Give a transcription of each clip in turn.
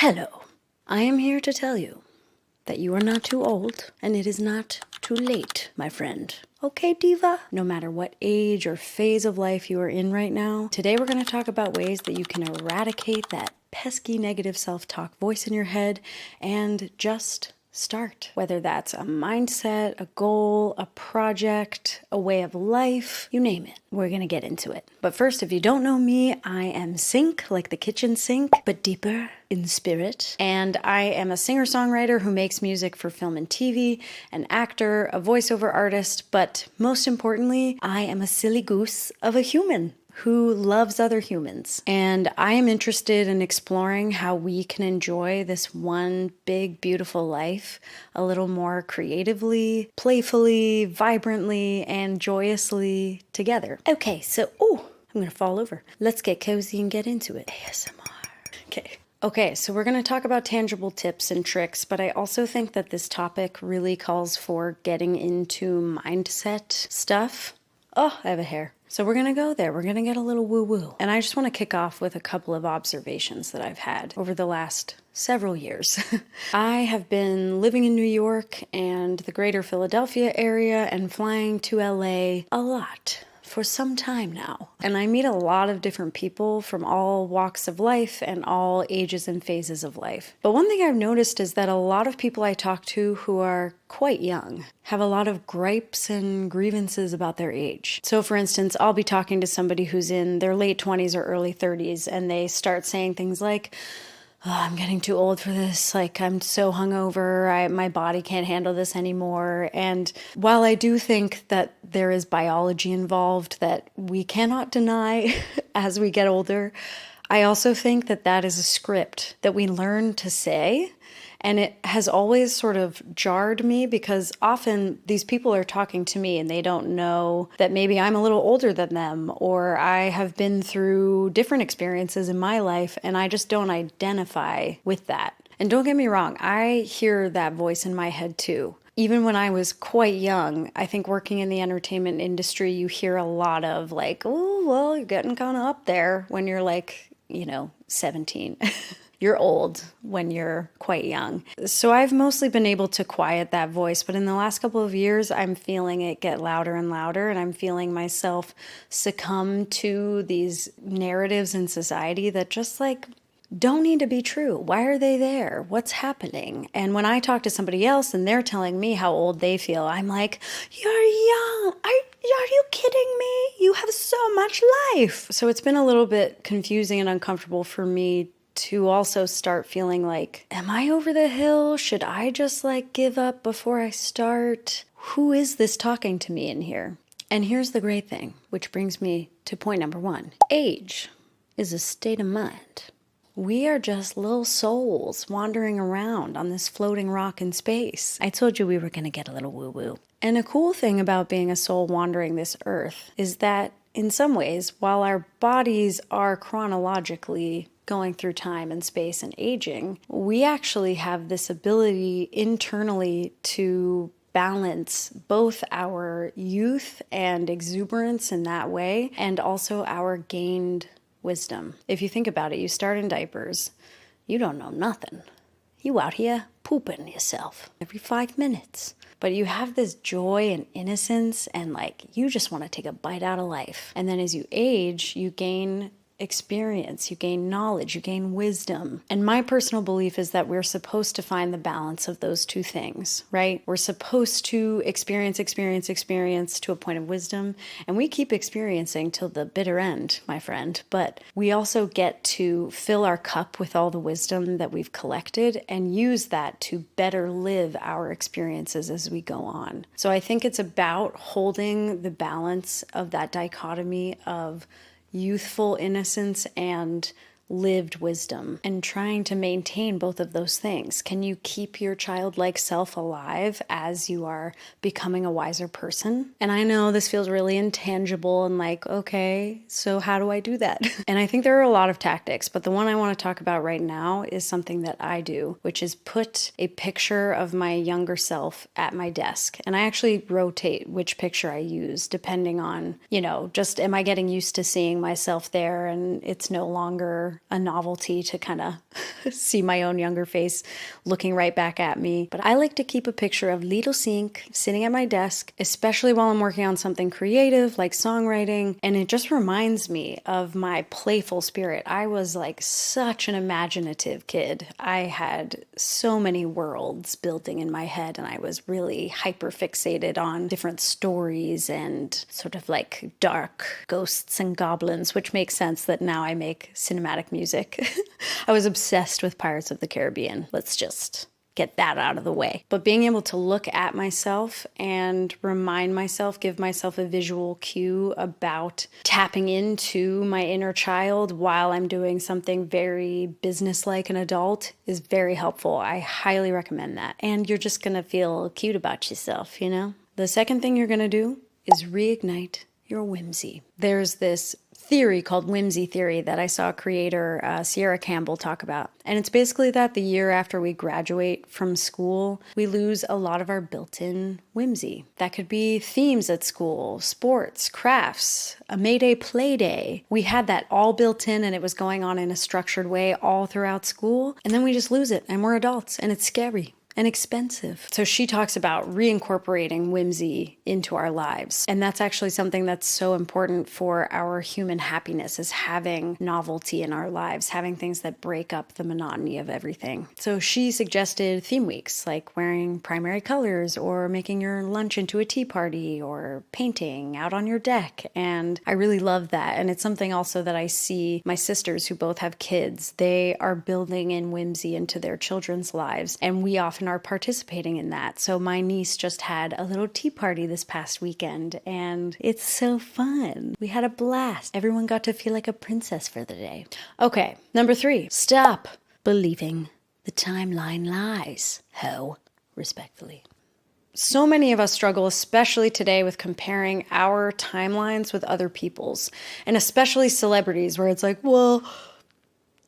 Hello. I am here to tell you that you are not too old and it is not too late, my friend. Okay, diva? No matter what age or phase of life you are in right now, today we're going to talk about ways that you can eradicate that pesky negative self-talk voice in your head and just start. Whether that's a mindset, a goal, a project, a way of life, you name it. We're gonna get into it. But first, if you don't know me, I am Sink, like the kitchen sink, but deeper in spirit. And I am a singer-songwriter who makes music for film and TV, an actor, a voiceover artist, but most importantly, I am a silly goose of a human who loves other humans. And I am interested in exploring how we can enjoy this one big, beautiful life a little more creatively, playfully, vibrantly, and joyously together. Okay, so, I'm gonna fall over. Let's get cozy and get into it. ASMR. Okay, so we're going to talk about tangible tips and tricks, but I also think that this topic really calls for getting into mindset stuff. Oh, I have a hair. So we're going to go there. We're going to get a little woo-woo. And I just want to kick off with a couple of observations that I've had over the last several years. I have been living in New York and the greater Philadelphia area and flying to LA a lot for some time now. And I meet a lot of different people from all walks of life and all ages and phases of life. But one thing I've noticed is that a lot of people I talk to who are quite young have a lot of gripes and grievances about their age. So for instance, I'll be talking to somebody who's in their late 20s or early 30s and they start saying things like, "Oh, I'm getting too old for this. Like, I'm so hungover. My body can't handle this anymore." And while I do think that there is biology involved that we cannot deny as we get older, I also think that that is a script that we learn to say. And it has always sort of jarred me because often these people are talking to me and they don't know that maybe I'm a little older than them or I have been through different experiences in my life and I just don't identify with that. And don't get me wrong, I hear that voice in my head too. Even when I was quite young, I think working in the entertainment industry, you hear a lot of like, "Oh, well, you're getting kind of up there," when you're like, 17. You're old when you're quite young. So I've mostly been able to quiet that voice, but in the last couple of years, I'm feeling it get louder and louder, and I'm feeling myself succumb to these narratives in society that just like don't need to be true. Why are they there? What's happening? And when I talk to somebody else and they're telling me how old they feel, I'm like, "You're young. Are you kidding me? You have so much life." So it's been a little bit confusing and uncomfortable for me to also start feeling like, am I over the hill? Should I just like give up before I start? Who is this talking to me in here? And here's the great thing, which brings me to point number one. Age is a state of mind. We are just little souls wandering around on this floating rock in space. I told you we were going to get a little woo-woo. And a cool thing about being a soul wandering this earth is that in some ways, while our bodies are chronologically going through time and space and aging, we actually have this ability internally to balance both our youth and exuberance in that way and also our gained wisdom. If you think about it, you start in diapers, you don't know nothing. You out here pooping yourself every 5 minutes. But you have this joy and innocence and like you just want to take a bite out of life. And then as you age, you gain experience, you gain knowledge, you gain wisdom. And my personal belief is that we're supposed to find the balance of those two things, right? We're supposed to experience to a point of wisdom, and we keep experiencing till the bitter end, my friend. But we also get to fill our cup with all the wisdom that we've collected and use that to better live our experiences as we go on. So I think it's about holding the balance of that dichotomy of youthful innocence and lived wisdom and trying to maintain both of those things. Can you keep your childlike self alive as you are becoming a wiser person? And I know this feels really intangible and like, okay, so how do I do that? And I think there are a lot of tactics, but the one I want to talk about right now is something that I do, which is put a picture of my younger self at my desk. And I actually rotate which picture I use depending on, just am I getting used to seeing myself there and it's no longer for a novelty to kind of see my own younger face looking right back at me. But I like to keep a picture of little Sink sitting at my desk, especially while I'm working on something creative like songwriting. And it just reminds me of my playful spirit. I was like such an imaginative kid. I had so many worlds building in my head, and I was really hyper fixated on different stories and sort of like dark ghosts and goblins, which makes sense that now I make cinematic music. I was obsessed with Pirates of the Caribbean. Let's just get that out of the way. But being able to look at myself and remind myself, give myself a visual cue about tapping into my inner child while I'm doing something very businesslike and adult is very helpful. I highly recommend that. And you're just gonna feel cute about yourself, you know? The second thing you're gonna do is reignite your whimsy. There's this theory called Whimsy Theory that I saw creator Sierra Campbell talk about. And it's basically that the year after we graduate from school, we lose a lot of our built-in whimsy. That could be themes at school, sports, crafts, a May Day play day. We had that all built in and it was going on in a structured way all throughout school. And then we just lose it and we're adults and it's scary and expensive. So she talks about reincorporating whimsy into our lives. And that's actually something that's so important for our human happiness, is having novelty in our lives, having things that break up the monotony of everything. So she suggested theme weeks, like wearing primary colors or making your lunch into a tea party or painting out on your deck. And I really love that. And it's something also that I see my sisters who both have kids, they are building in whimsy into their children's lives. And we often are participating in that. So my niece just had a little tea party this past weekend and it's so fun. We had a blast. Everyone got to feel like a princess for the day. Okay, number 3, stop believing the timeline lies. Ho, respectfully. So many of us struggle, especially today, with comparing our timelines with other people's, and especially celebrities, where it's like, well,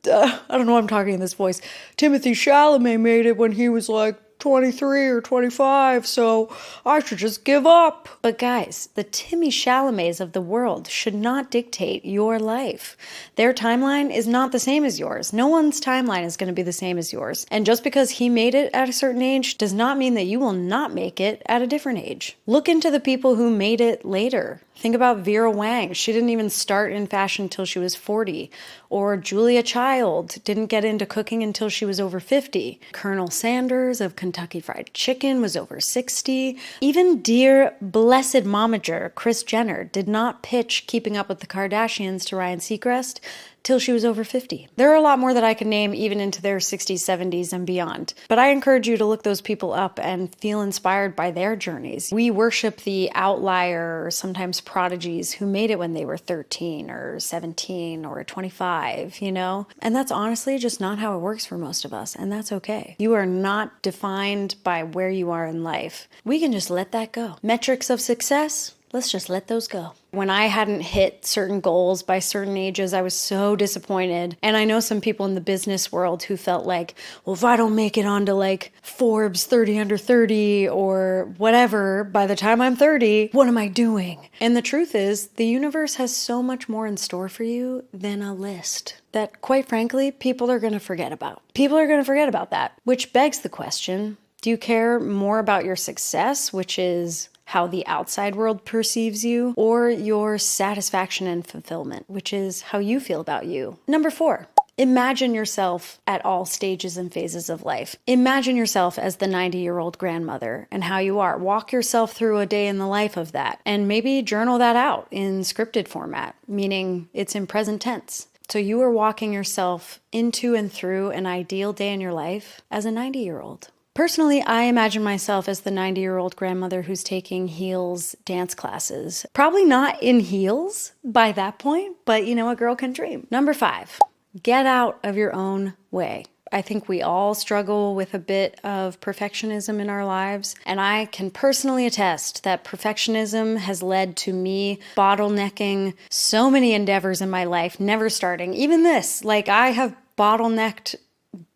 I don't know why I'm talking in this voice. Timothy Chalamet made it when he was like 23 or 25, so I should just give up. But guys, the Timmy Chalamets of the world should not dictate your life. Their timeline is not the same as yours. No one's timeline is going to be the same as yours. And just because he made it at a certain age does not mean that you will not make it at a different age. Look into the people who made it later. Think about Vera Wang. She didn't even start in fashion until she was 40. Or Julia Child didn't get into cooking until she was over 50. Colonel Sanders of Kentucky Fried Chicken was over 60. Even dear blessed momager Kris Jenner did not pitch Keeping Up with the Kardashians to Ryan Seacrest till she was over 50. There are a lot more that I could name even into their 60s, 70s, and beyond. But I encourage you to look those people up and feel inspired by their journeys. We worship the outlier, or sometimes prodigies, who made it when they were 13 or 17 or 25, you know? And that's honestly just not how it works for most of us, and that's okay. You are not defined by where you are in life. We can just let that go. Metrics of success? Let's just let those go. When I hadn't hit certain goals by certain ages, I was so disappointed. And I know some people in the business world who felt like, well, if I don't make it onto like Forbes 30 under 30 or whatever by the time I'm 30, what am I doing? And the truth is, the universe has so much more in store for you than a list that, quite frankly, people are going to forget about. People are going to forget about that, which begs the question, do you care more about your success, which is how the outside world perceives you, or your satisfaction and fulfillment, which is how you feel about you? Number 4, imagine yourself at all stages and phases of life. Imagine yourself as the 90-year-old grandmother and how you are. Walk yourself through a day in the life of that, and maybe journal that out in scripted format, meaning it's in present tense. So you are walking yourself into and through an ideal day in your life as a 90-year-old. Personally, I imagine myself as the 90-year-old grandmother who's taking heels dance classes. Probably not in heels by that point, but you know, a girl can dream. Number 5, get out of your own way. I think we all struggle with a bit of perfectionism in our lives, and I can personally attest that perfectionism has led to me bottlenecking so many endeavors in my life, never starting. Even this, like I have bottlenecked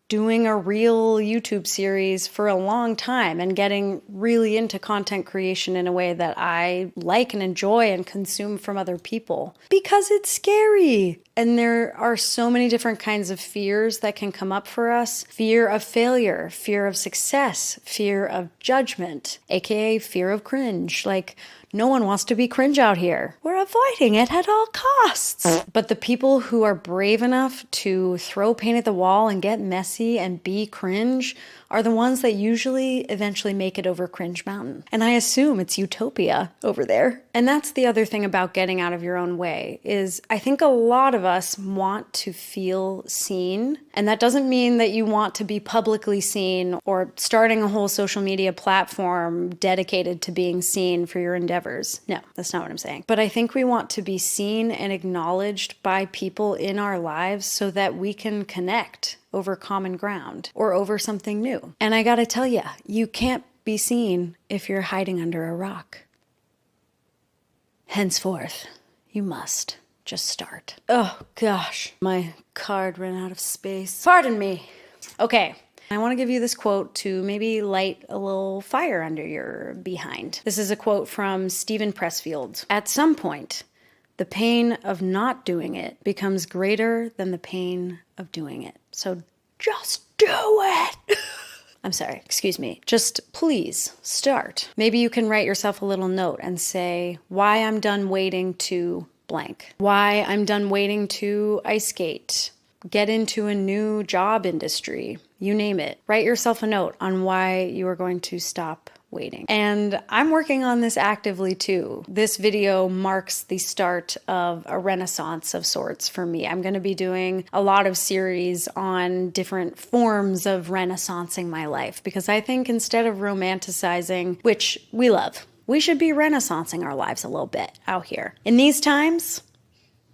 doing a real YouTube series for a long time and getting really into content creation in a way that I like and enjoy and consume from other people. Because it's scary. And there are so many different kinds of fears that can come up for us. Fear of failure, fear of success, fear of judgment, aka fear of cringe. Like, no one wants to be cringe out here. We're avoiding it at all costs. But the people who are brave enough to throw paint at the wall and get messy and be cringe are the ones that usually eventually make it over Cringe Mountain. And I assume it's utopia over there. And that's the other thing about getting out of your own way is I think a lot of us want to feel seen. And that doesn't mean that you want to be publicly seen or starting a whole social media platform dedicated to being seen for your endeavors. No, that's not what I'm saying. But I think we want to be seen and acknowledged by people in our lives so that we can connect over common ground or over something new. And I gotta tell you, you can't be seen if you're hiding under a rock. Henceforth, you must just start. Oh gosh, my card ran out of space. Pardon me. Okay. I want to give you this quote to maybe light a little fire under your behind. This is a quote from Stephen Pressfield. At some point, the pain of not doing it becomes greater than the pain of doing it. So just do it. I'm sorry, excuse me. Just please start. Maybe you can write yourself a little note and say, why I'm done waiting to blank. Why I'm done waiting to ice skate. Get into a new job industry. You name it. Write yourself a note on why you are going to stop waiting. And I'm working on this actively too. This video marks the start of a renaissance of sorts for me. I'm going to be doing a lot of series on different forms of renaissancing my life because I think instead of romanticizing, which we love, we should be renaissancing our lives a little bit out here. In these times,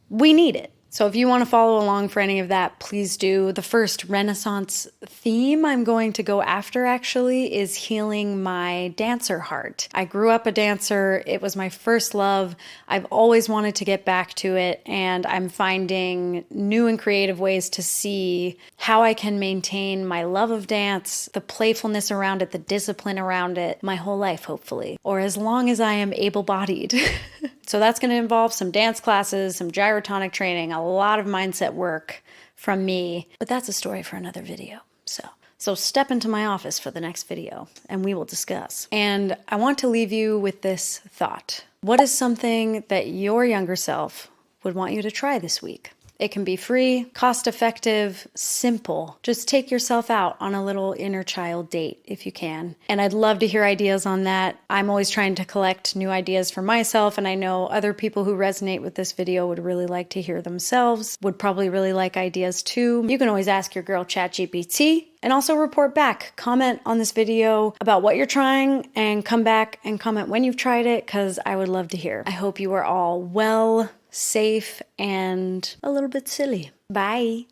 we need it. So if you want to follow along for any of that, please do. The first Renaissance theme I'm going to go after actually is healing my dancer heart. I grew up a dancer. It was my first love. I've always wanted to get back to it, and I'm finding new and creative ways to see how I can maintain my love of dance, the playfulness around it, the discipline around it, my whole life, hopefully, or as long as I am able-bodied. So that's going to involve some dance classes, some gyrotonic training, a lot of mindset work from me. But that's a story for another video. So step into my office for the next video and we will discuss. And I want to leave you with this thought. What is something that your younger self would want you to try this week? It can be free, cost-effective, simple. Just take yourself out on a little inner child date if you can. And I'd love to hear ideas on that. I'm always trying to collect new ideas for myself, and I know other people who resonate with this video would really like to hear themselves, would probably really like ideas too. You can always ask your girl ChatGPT. And also report back, comment on this video about what you're trying and come back and comment when you've tried it because I would love to hear. I hope you are all well, safe, and a little bit silly. Bye.